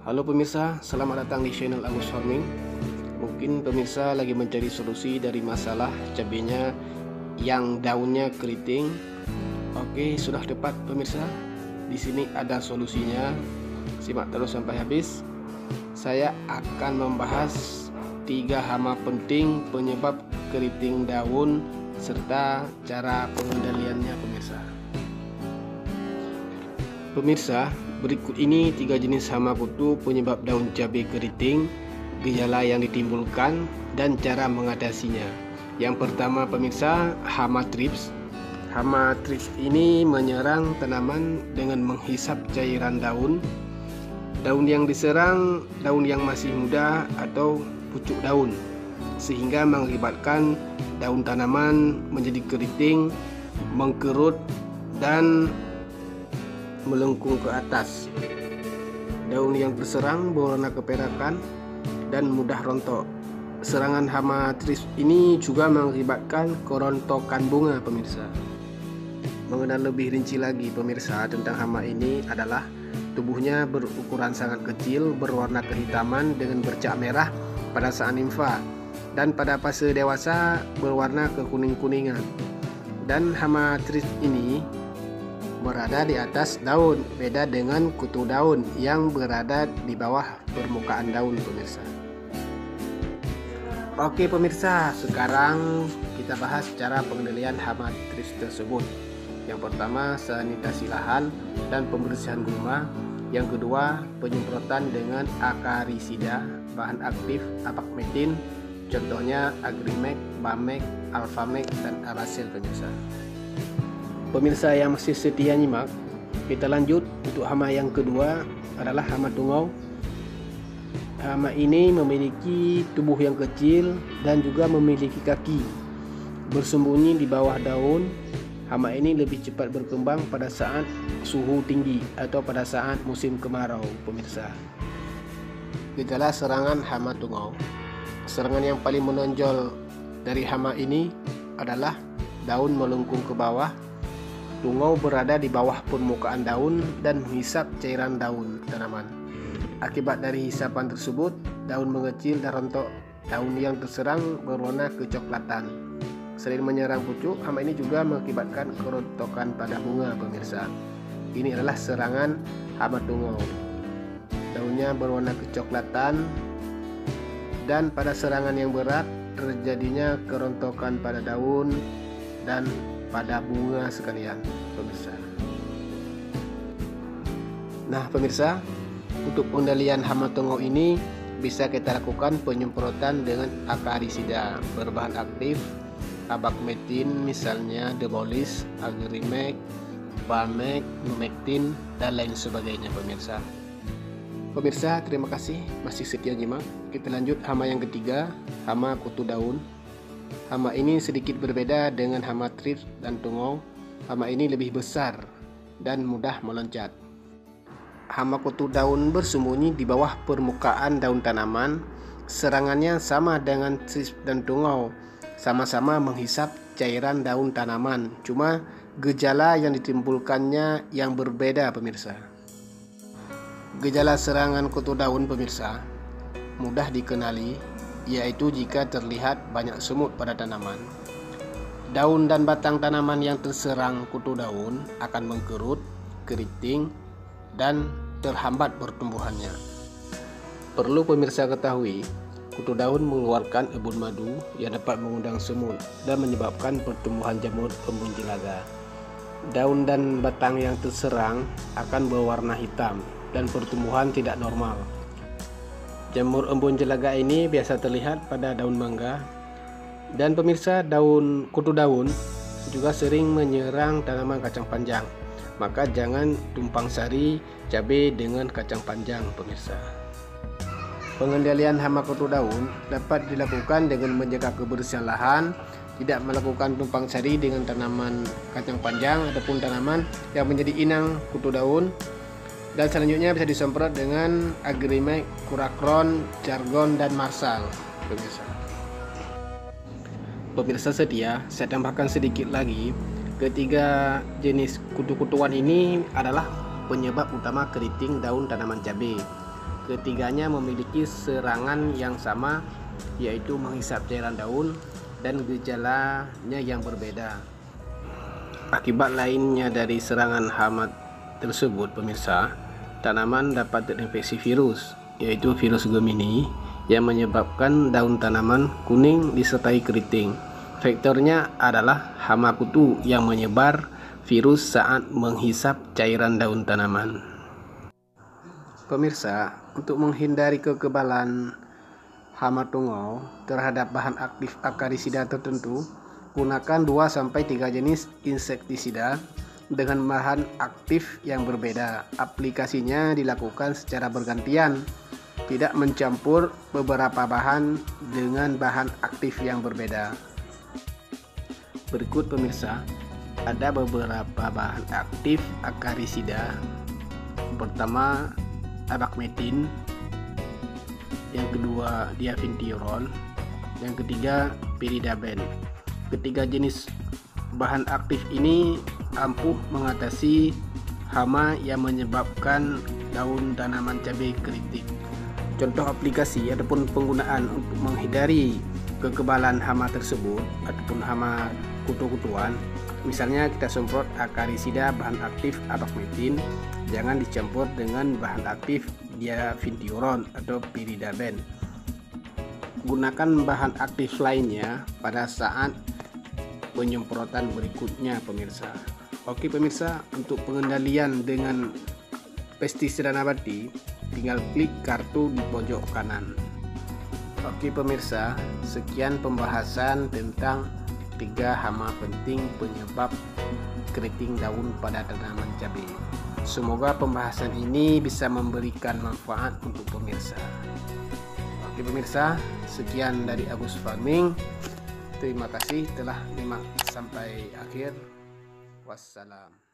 Halo pemirsa, selamat datang di channel Agus Farming. Mungkin pemirsa lagi mencari solusi dari masalah cabenya yang daunnya keriting. Oke, sudah tepat pemirsa. Di sini ada solusinya. Simak terus sampai habis. Saya akan membahas 3 hama penting penyebab keriting daun serta cara pengendaliannya pemirsa. Pemirsa, berikut ini 3 jenis hama kutu penyebab daun cabai keriting, gejala yang ditimbulkan, dan cara mengatasinya. Yang pertama pemirsa, hama thrips. Hama thrips ini menyerang tanaman dengan menghisap cairan daun. Daun yang diserang daun yang masih muda atau pucuk daun, sehingga mengakibatkan daun tanaman menjadi keriting, mengkerut, dan melengkung ke atas. Daun yang terserang berwarna keperakan dan mudah rontok. Serangan hama thrips ini juga mengakibatkan kerontokan bunga pemirsa. Mengenal lebih rinci lagi pemirsa tentang hama ini adalah tubuhnya berukuran sangat kecil, berwarna kehitaman dengan bercak merah pada saat nimfa, dan pada fase dewasa berwarna kekuning-kuningan. Dan hama thrips ini berada di atas daun, beda dengan kutu daun yang berada di bawah permukaan daun pemirsa. Oke pemirsa, sekarang kita bahas cara pengendalian hama thrips tersebut. Yang pertama, sanitasi lahan dan pembersihan gulma. Yang kedua, penyemprotan dengan akarisida, bahan aktif abakmetin, contohnya Agrimek, Bamek, Alfamek, dan Aracel pemirsa. Pemirsa yang masih setia nyimak, kita lanjut. Untuk hama yang kedua adalah hama tungau. Hama ini memiliki tubuh yang kecil dan juga memiliki kaki, bersembunyi di bawah daun. Hama ini lebih cepat berkembang pada saat suhu tinggi atau pada saat musim kemarau pemirsa. Gejala serangan hama tungau. Serangan yang paling menonjol dari hama ini adalah daun melengkung ke bawah. Tungau berada di bawah permukaan daun dan menghisap cairan daun tanaman. Akibat dari hisapan tersebut, daun mengecil dan rontok. Daun yang terserang berwarna kecoklatan. Selain menyerang pucuk, hama ini juga mengakibatkan kerontokan pada bunga pemirsa. Ini adalah serangan hama tungau. Daunnya berwarna kecoklatan, dan pada serangan yang berat terjadinya kerontokan pada daun dan pada bunga sekalian pemirsa. Nah pemirsa, untuk pengendalian hama tungau ini bisa kita lakukan penyemprotan dengan akarisida berbahan aktif abakmetin, misalnya Debolis, Agrimek, Bamek, Numectin, dan lain sebagainya pemirsa. Pemirsa, terima kasih masih setia nyimak. Kita lanjut hama yang ketiga, hama kutu daun. Hama ini sedikit berbeda dengan hama thrips dan tungau. Hama ini lebih besar dan mudah meloncat. Hama kutu daun bersembunyi di bawah permukaan daun tanaman. Serangannya sama dengan thrips dan tungau, sama-sama menghisap cairan daun tanaman. Cuma gejala yang ditimbulkannya yang berbeda pemirsa. Gejala serangan kutu daun pemirsa mudah dikenali, yaitu jika terlihat banyak semut pada tanaman. Daun dan batang tanaman yang terserang kutu daun akan mengkerut, keriting, dan terhambat pertumbuhannya. Perlu pemirsa ketahui, kutu daun mengeluarkan embun madu yang dapat mengundang semut dan menyebabkan pertumbuhan jamur embun jelaga. Daun dan batang yang terserang akan berwarna hitam dan pertumbuhan tidak normal. Jamur embun jelaga ini biasa terlihat pada daun mangga. Dan pemirsa, daun kutu daun juga sering menyerang tanaman kacang panjang. Maka jangan tumpang sari cabai dengan kacang panjang pemirsa. Pengendalian hama kutu daun dapat dilakukan dengan menjaga kebersihan lahan, tidak melakukan tumpang sari dengan tanaman kacang panjang ataupun tanaman yang menjadi inang kutu daun. Dan selanjutnya bisa disemprot dengan Agrimek, Kurakron, Jargon, dan Marsal pemirsa. Pemirsa setia, saya tambahkan sedikit lagi. Ketiga jenis kutu-kutuan ini adalah penyebab utama keriting daun tanaman cabai. Ketiganya memiliki serangan yang sama, yaitu menghisap cairan daun, dan gejalanya yang berbeda. Akibat lainnya dari serangan hama tersebut, pemirsa, tanaman dapat terinfeksi virus, yaitu virus Gemini, yang menyebabkan daun tanaman kuning disertai keriting. Faktornya adalah hama kutu yang menyebar virus saat menghisap cairan daun tanaman. Pemirsa, untuk menghindari kekebalan hama tungau terhadap bahan aktif akarisida tertentu, gunakan 2-3 jenis insektisida dengan bahan aktif yang berbeda. Aplikasinya dilakukan secara bergantian, tidak mencampur beberapa bahan dengan bahan aktif yang berbeda. Berikut, pemirsa, ada beberapa bahan aktif akarisida. Pertama, abakmetin, yang kedua diavintiron, yang ketiga piridaben. Ketiga jenis bahan aktif ini ampuh mengatasi hama yang menyebabkan daun tanaman cabai keriting. Contoh aplikasi ataupun penggunaan untuk menghindari kekebalan hama tersebut ataupun hama kutu-kutuan, misalnya kita semprot akarisida bahan aktif abakmetin, jangan dicampur dengan bahan aktif diavintiron atau piridaben. Gunakan bahan aktif lainnya pada saat penyemprotan berikutnya, pemirsa. Oke pemirsa, untuk pengendalian dengan pestisida nabati, tinggal klik kartu di pojok kanan. Oke pemirsa, sekian pembahasan tentang 3 hama penting penyebab keriting daun pada tanaman cabai. Semoga pembahasan ini bisa memberikan manfaat untuk pemirsa. Oke pemirsa, sekian dari Agus Farming. Terima kasih telah menyimak sampai akhir. Wassalam.